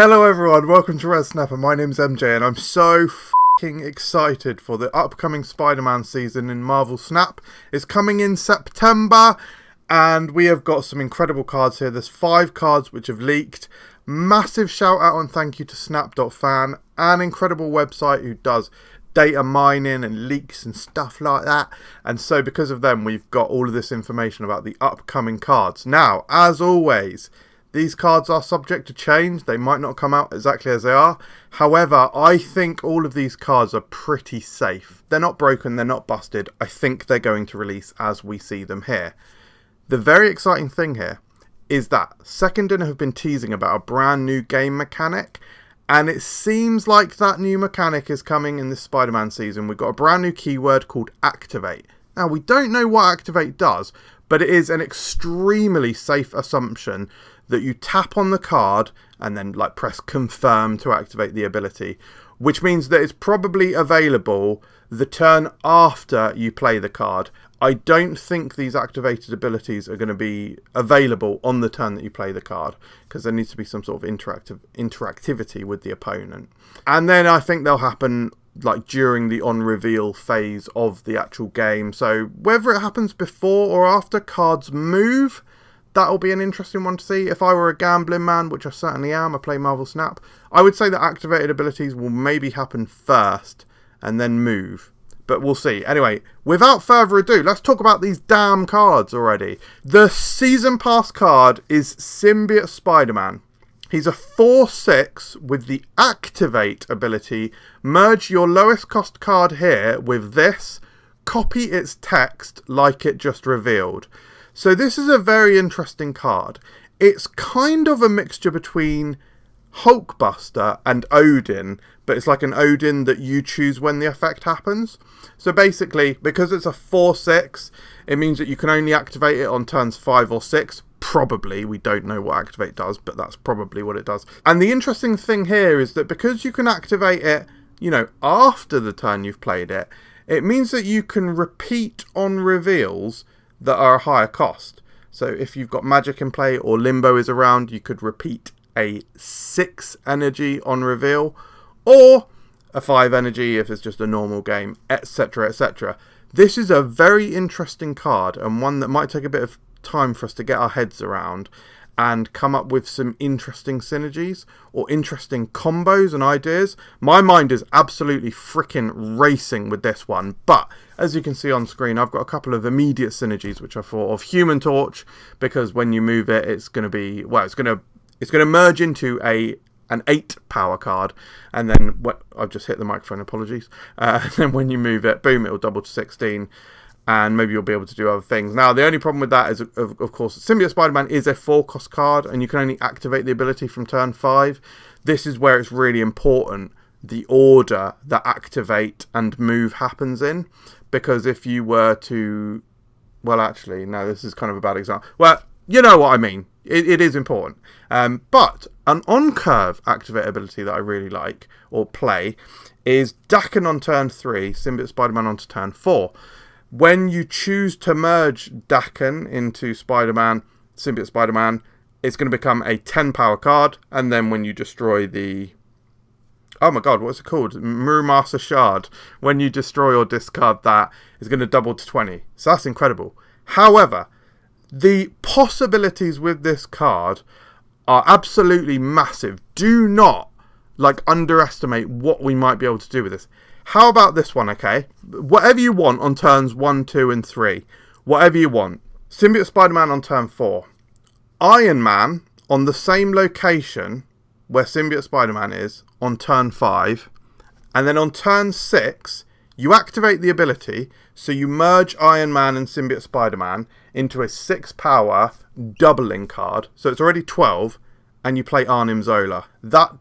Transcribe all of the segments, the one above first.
Hello everyone, welcome to Red Snapper. My name's MJ and I'm so f***ing excited for the upcoming Spider-Man season in Marvel Snap. It's coming in September and we have got some incredible cards here. There's 5 cards which have leaked. Massive shout out and thank you to Snap.Fan, an incredible website who does data mining and leaks and stuff like that. And so because of them, we've got all of this information about the upcoming cards. Now, as always, these cards are subject to change. They might not come out exactly as they are. However, I think all of these cards are pretty safe. They're not broken, they're not busted. I think they're going to release as we see them here. The very exciting thing here is that Second Dinner have been teasing about a brand new game mechanic. And it seems like that new mechanic is coming in this Spider-Man season. We've got a brand new keyword called Activate. Now, we don't know what Activate does, but it is an extremely safe assumption that you tap on the card and then press confirm to activate the ability, which means that it's probably available the turn after you play the card. I don't think these activated abilities are going to be available on the turn that you play the card, because there needs to be some sort of interactivity with the opponent. And then I think they'll happen during the on-reveal phase of the actual game. So whether it happens before or after cards move, that'll be an interesting one to see. If I were a gambling man, which I certainly am, I play Marvel Snap, I would say that activated abilities will maybe happen first and then move. But we'll see. Anyway, without further ado, let's talk about these damn cards already. The Season Pass card is Symbiote Spider-Man. He's a 4/6 with the Activate ability. Merge your lowest cost card here with this. Copy its text like it just revealed. So this is a very interesting card. It's kind of a mixture between Hulkbuster and Odin, but it's like an Odin that you choose when the effect happens. So basically, because it's a 4/6, it means that you can only activate it on turns 5 or 6. Probably. We don't know what Activate does, but that's probably what it does. And the interesting thing here is that because you can activate it, after the turn you've played it, it means that you can repeat on reveals that are a higher cost. So if you've got magic in play or limbo is around, you could repeat a 6 energy on reveal, or a 5 energy if it's just a normal game, etc, etc. This is a very interesting card, and one that might take a bit of time for us to get our heads around and come up with some interesting synergies or interesting combos and ideas. My mind is absolutely freaking racing with this one, but as you can see on screen, I've got a couple of immediate synergies which I thought of. Human Torch, because when you move it, it's going to be, it's going to merge into an 8 power card, and then I've just hit the microphone, apologies. And then when you move it, boom, it'll double to 16. And maybe you'll be able to do other things. Now, the only problem with that is, of course, Symbiote Spider-Man is a 4-cost card, and you can only activate the ability from turn 5. This is where it's really important, the order that activate and move happens in. Because if you were to... Well, actually, no, this is kind of a bad example. Well, you know what I mean. It is important. But an on-curve activate ability that I really like, or play, is Daken on turn 3, Symbiote Spider-Man onto turn 4. When you choose to merge Daken into Symbiote Spider-Man, it's going to become a 10 power card, and then when you destroy the... Oh my god, what's it called? Muramasa Shard. When you destroy or discard that, it's going to double to 20. So that's incredible. However, the possibilities with this card are absolutely massive. Do not underestimate what we might be able to do with this. How about this one, okay? Whatever you want on turns 1, 2, and 3. Whatever you want. Symbiote Spider-Man on turn 4. Iron Man on the same location where Symbiote Spider-Man is on turn 5. And then on turn 6, you activate the ability, so you merge Iron Man and Symbiote Spider-Man into a 6 power doubling card. So it's already 12. And you play Arnim Zola. That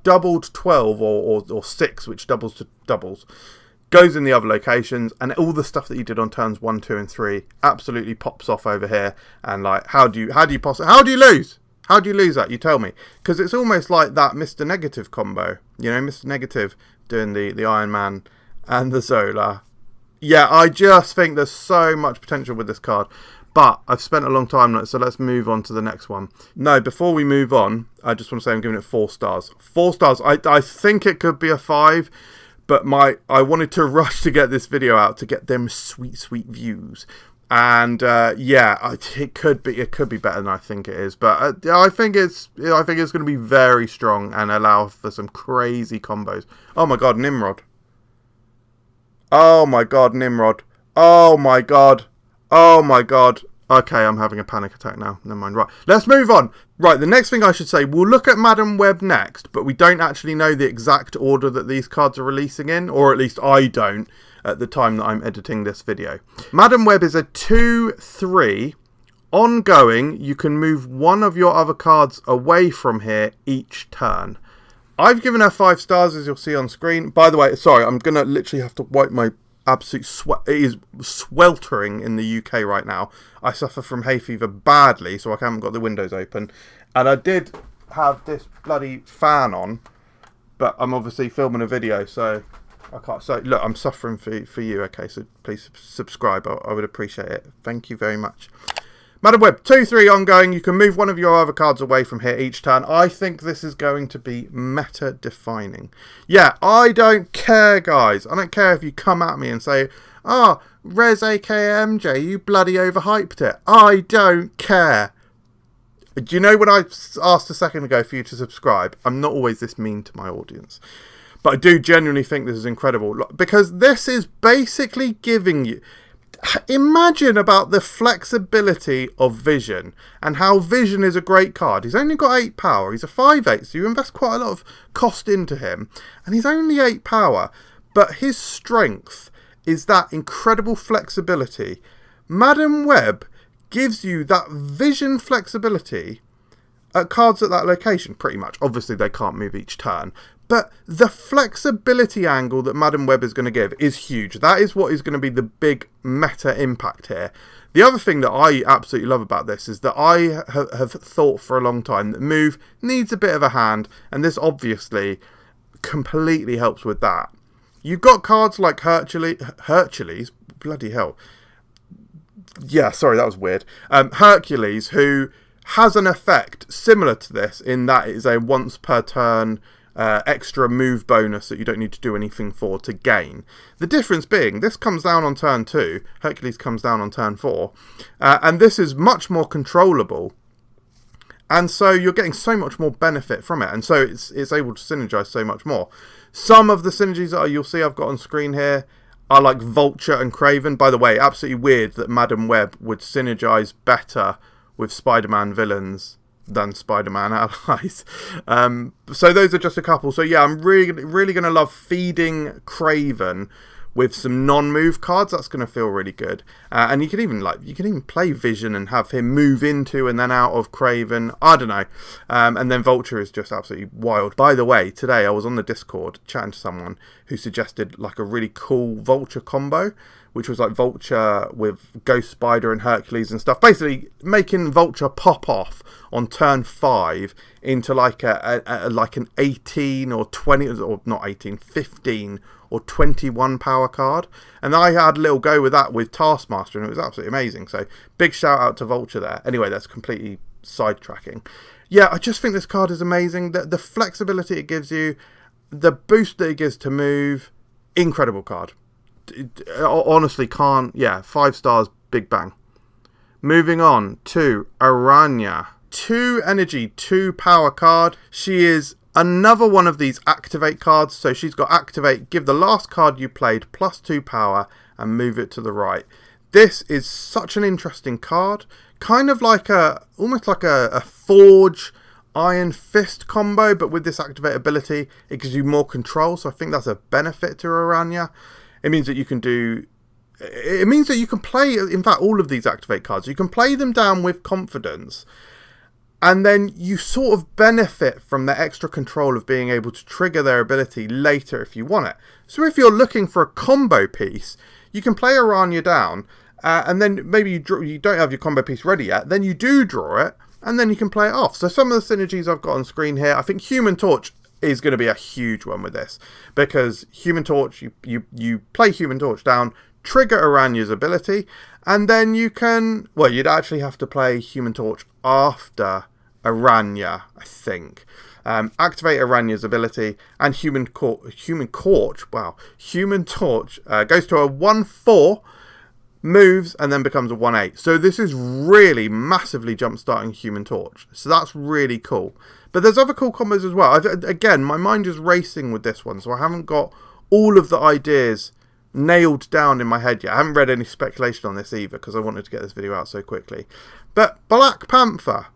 doubled 12 or 6, which doubles to doubles, goes in the other locations, and all the stuff that you did on turns 1, 2, and 3 absolutely pops off over here. And how do you lose? How do you lose that? You tell me, because it's almost like that Mr. Negative combo. Mr. Negative doing the Iron Man and the Zola. Yeah, I just think there's so much potential with this card. But I've spent a long time on it, so let's move on to the next one. No, before we move on, I just want to say I'm giving it 4 stars. 4 stars. I think it could be a 5, but I wanted to rush to get this video out to get them sweet views. And yeah, it could be better than I think it is, but I think it's going to be very strong and allow for some crazy combos. Oh my god, Nimrod! Oh my god, Nimrod! Oh my god! Oh my god! Okay, I'm having a panic attack now. Never mind. Right, let's move on. Right, the next thing I should say, we'll look at Madam Web next, but we don't actually know the exact order that these cards are releasing in, or at least I don't at the time that I'm editing this video. Madam Web is a 2/3 ongoing. You can move one of your other cards away from here each turn. I've given her 5 stars, as you'll see on screen. By the way, sorry, I'm going to literally have to wipe my absolute sweat. It is sweltering in the UK right now. I suffer from hay fever badly, so I haven't got the windows open. And I did have this bloody fan on, but I'm obviously filming a video, so I can't. So look, I'm suffering for you. Okay, so please subscribe. I would appreciate it. Thank you very much. Madam Web, 2/3 ongoing. You can move one of your other cards away from here each turn. I think this is going to be meta-defining. Yeah, I don't care, guys. I don't care if you come at me and say, "Oh, Rez aka MJ, you bloody overhyped it." I don't care. Do you know when I asked a second ago for you to subscribe? I'm not always this mean to my audience. But I do genuinely think this is incredible. Because this is basically giving you... Imagine about the flexibility of Vision and how Vision is a great card. He's only got 8 power. He's a 5/8, so you invest quite a lot of cost into him. And he's only 8 power. But his strength is that incredible flexibility. Madam Web gives you that Vision flexibility at cards at that location, pretty much. Obviously, they can't move each turn. But the flexibility angle that Madam Web is going to give is huge. That is what is going to be the big meta impact here. The other thing that I absolutely love about this is that I have thought for a long time that move needs a bit of a hand, and this obviously completely helps with that. You've got cards like Hercules, bloody hell. Yeah, sorry, that was weird. Hercules, who has an effect similar to this in that it is a once per turn extra move bonus that you don't need to do anything for to gain. The difference being, this comes down on turn 2, Hercules comes down on turn 4, and this is much more controllable, and so you're getting so much more benefit from it, and so it's able to synergize so much more. Some of the synergies that you'll see I've got on screen here are like Vulture and Kraven. By the way, absolutely weird that Madam Web would synergize better with Spider-Man villains than Spider-Man allies. So those are just a couple. So yeah, I'm really going to love feeding Kraven with some non-move cards. That's going to feel really good. And you can even play Vision and have him move into and then out of Kraven. I don't know. And then Vulture is just absolutely wild. By the way, today I was on the Discord chatting to someone who suggested like a really cool Vulture combo, which was like Vulture with Ghost Spider and Hercules and stuff. Basically making Vulture pop off on turn 5 into like like an 18 or 20, or not 18, 15 or 21 power card. And I had a little go with that with Taskmaster, and it was absolutely amazing. So big shout out to Vulture there. Anyway, that's completely sidetracking. Yeah, I just think this card is amazing. The flexibility it gives you, the boost that it gives to move, incredible card. Honestly can't, yeah, 5 stars, big bang. Moving on to Araña. 2 energy, 2 power card. She is another one of these activate cards. So she's got activate, give the last card you played +2 power and move it to the right. This is such an interesting card. Kind of like almost like a Forge Iron Fist combo, but with this activate ability, it gives you more control. So I think that's a benefit to Araña. It means that you can play, in fact, all of these activate cards. You can play them down with confidence, and then you sort of benefit from the extra control of being able to trigger their ability later if you want it. So if you're looking for a combo piece, you can play Araña down, and then maybe you don't have your combo piece ready yet, then you do draw it, and then you can play it off. So some of the synergies I've got on screen here, I think Human Torch is going to be a huge one with this, because Human Torch, you play Human Torch down, trigger Araña's ability, and then you can, well, you'd actually have to play Human Torch after Araña, I think. Activate Araña's ability, and Human Torch goes to a 1/4, moves, and then becomes a 1/8. So this is really massively jump-starting Human Torch. So that's really cool. But there's other cool combos as well. Again, my mind is racing with this one, so I haven't got all of the ideas nailed down in my head yet. I haven't read any speculation on this either, because I wanted to get this video out so quickly. But Black Panther,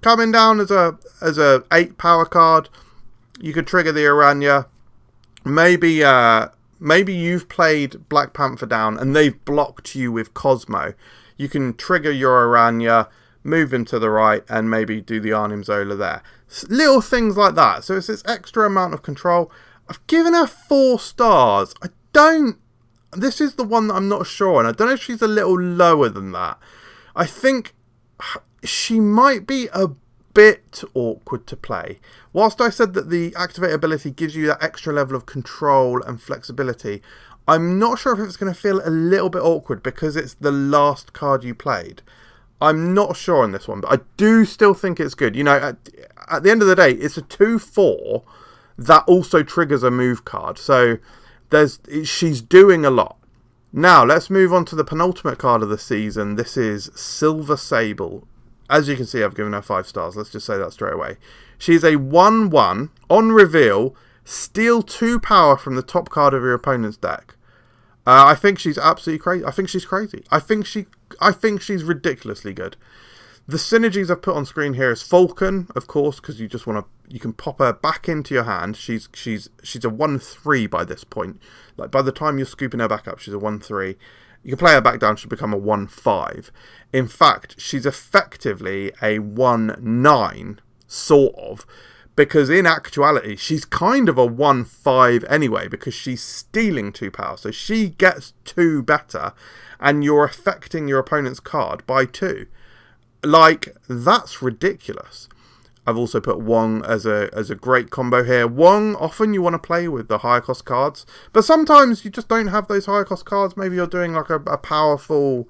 coming down as a 8 power card. You could trigger the Araña. Maybe you've played Black Panther down and they've blocked you with Cosmo. You can trigger your Araña, move him to the right, and maybe do the Arnim Zola there. Little things like that. So it's this extra amount of control. I've given her 4 stars. This is the one that I'm not sure on. I don't know if she's a little lower than that. I think she might be a bit awkward to play. Whilst I said that the activate ability gives you that extra level of control and flexibility, I'm not sure if it's going to feel a little bit awkward because it's the last card you played. I'm not sure on this one, but I do still think it's good. You know, at the end of the day, it's a 2/4 that also triggers a move card. So she's doing a lot. Now, let's move on to the penultimate card of the season. This is Silver Sable. As you can see, I've given her 5 stars. Let's just say that straight away. She's a 1/1. On reveal, steal 2 power from the top card of your opponent's deck. I think she's absolutely crazy. I think she's crazy. I think she's ridiculously good. The synergies I've put on screen here is Falcon, of course, because you can pop her back into your hand. She's a 1/3 by this point. Like by the time you're scooping her back up, she's a 1/3. You can play her back down, she'll become a 1/5. In fact, she's effectively a 1/9, sort of, because in actuality, she's kind of a 1/5 anyway, because she's stealing 2 power. So she gets 2 better, and you're affecting your opponent's card by 2. Like, that's ridiculous. I've also put Wong as a great combo here. Wong, often you want to play with the higher cost cards, but sometimes you just don't have those higher cost cards. Maybe you're doing like a powerful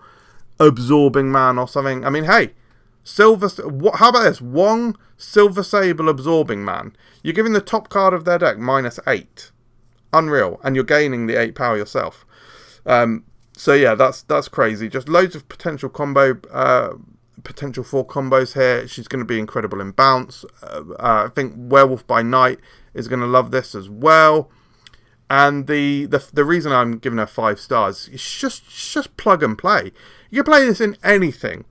absorbing man or something. I mean, hey, how about this? Wong, Silver Sable, absorbing man. You're giving the top card of their deck -8. Unreal. And you're gaining the 8 power yourself. So yeah, that's crazy. Just loads of potential for combos here. She's going to be incredible in bounce. I think Werewolf by Night is going to love this as well. And the reason I'm giving her 5 stars is just plug and play. You can play this in anything.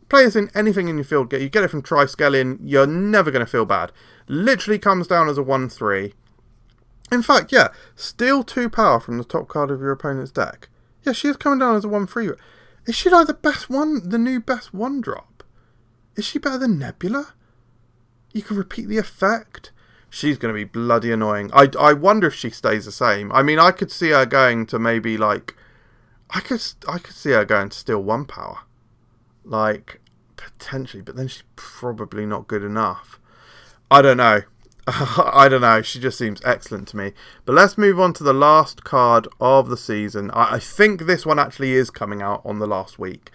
Play this in anything in your field. You get it from Triskelion. You're never going to feel bad. Literally comes down as a 1/3. In fact, yeah, steal 2 power from the top card of your opponent's deck. Yeah, she is coming down as a 1/3. Is she like the new best 1-drop? Is she better than Nebula? You can repeat the effect. She's going to be bloody annoying. I wonder if she stays the same. I mean, I could see her going to maybe like... I could see her going to steal 1 power. Like, potentially. But then she's probably not good enough. I don't know. I don't know. She just seems excellent to me. But let's move on to the last card of the season. I think this one actually is coming out on the last week.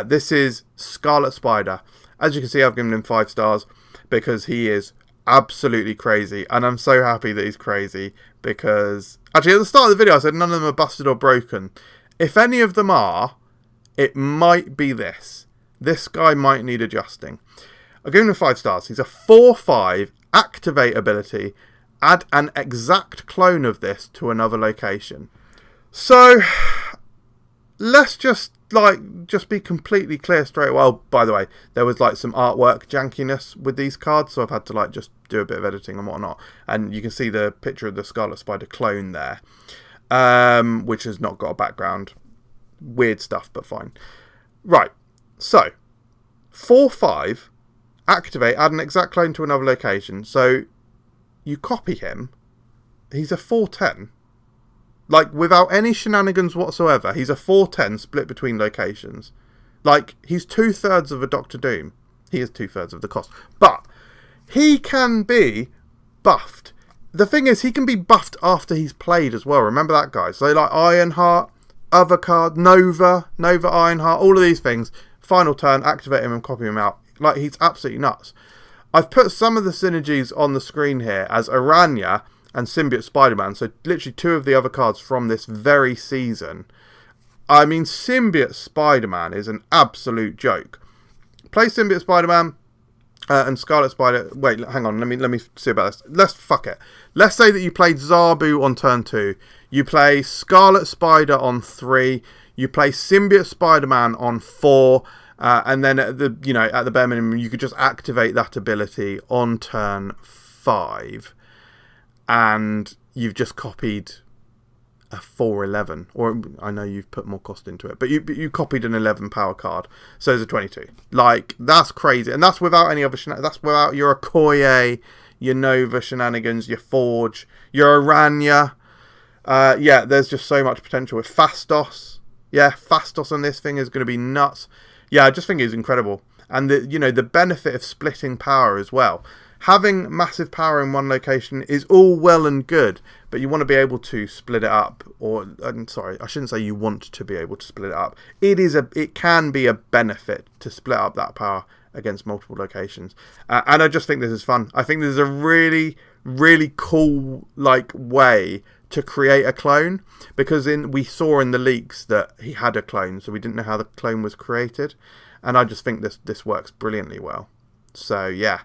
This is Scarlet Spider. As you can see, I've given him 5 stars because he is absolutely crazy. And I'm so happy that he's crazy because... Actually, at the start of the video, I said none of them are busted or broken. If any of them are, it might be this. This guy might need adjusting. I've given him 5 stars. He's a 4/5 activate ability. Add an exact clone of this to another location. So let's just be completely clear straight away. Well, by the way, there was like some artwork jankiness with these cards, so I've had to like just do a bit of editing and whatnot. And you can see the picture of the Scarlet Spider clone there, which has not got a background. Weird stuff, but fine. Right. So 4/5. Activate, add an exact clone to another location. So you copy him. He's a 4/10. Like, without any shenanigans whatsoever. He's a 4/10 split between locations. Like, he's 2/3 of a Doctor Doom. He is 2/3 of the cost. But he can be buffed. The thing is, he can be buffed after he's played as well. Remember that, guys? So, like, Ironheart, other card, Nova Ironheart, all of these things. Final turn, activate him and copy him out. Like, he's absolutely nuts. I've put some of the synergies on the screen here as Araña and Symbiote Spider-Man. So literally 2 of the other cards from this very season. I mean, Symbiote Spider-Man is an absolute joke. Play Symbiote Spider-Man and Scarlet Spider. Wait, hang on. Let me see about this. Fuck it. Let's say that you played Zabu on turn 2. You play Scarlet Spider on 3. You play Symbiote Spider-Man on 4. And then at the bare minimum, you could just activate that ability on turn 5, and you've just copied a 4/11. Or I know you've put more cost into it, but you copied an 11 power card, so there's a 22. Like, that's crazy, and that's without any other that's without your Okoye, your Nova shenanigans, your Forge, your Araña. Yeah, there's just so much potential with Fastos. Yeah, Fastos on this thing is going to be nuts. Yeah, I just think it's incredible. And the benefit of splitting power as well. Having massive power in one location is all well and good, but you want to be able to split it up. I'm sorry, I shouldn't say you want to be able to split it up. It can be a benefit to split up that power against multiple locations. And I just think this is fun. I think this is a really, really cool way to create a clone, because we saw in the leaks that he had a clone, so we didn't know how the clone was created, and I just think this works brilliantly well. So yeah,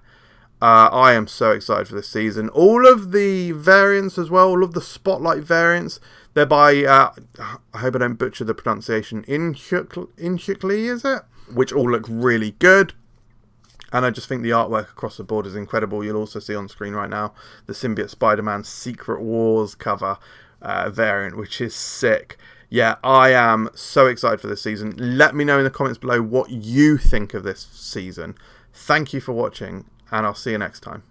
I am so excited for this season. All of the variants as well, all of the Spotlight variants, they're by I hope I don't butcher the pronunciation, Inhyukli, is it? Which all look really good. And I just think the artwork across the board is incredible. You'll also see on screen right now the Symbiote Spider-Man Secret Wars cover variant, which is sick. Yeah, I am so excited for this season. Let me know in the comments below what you think of this season. Thank you for watching, and I'll see you next time.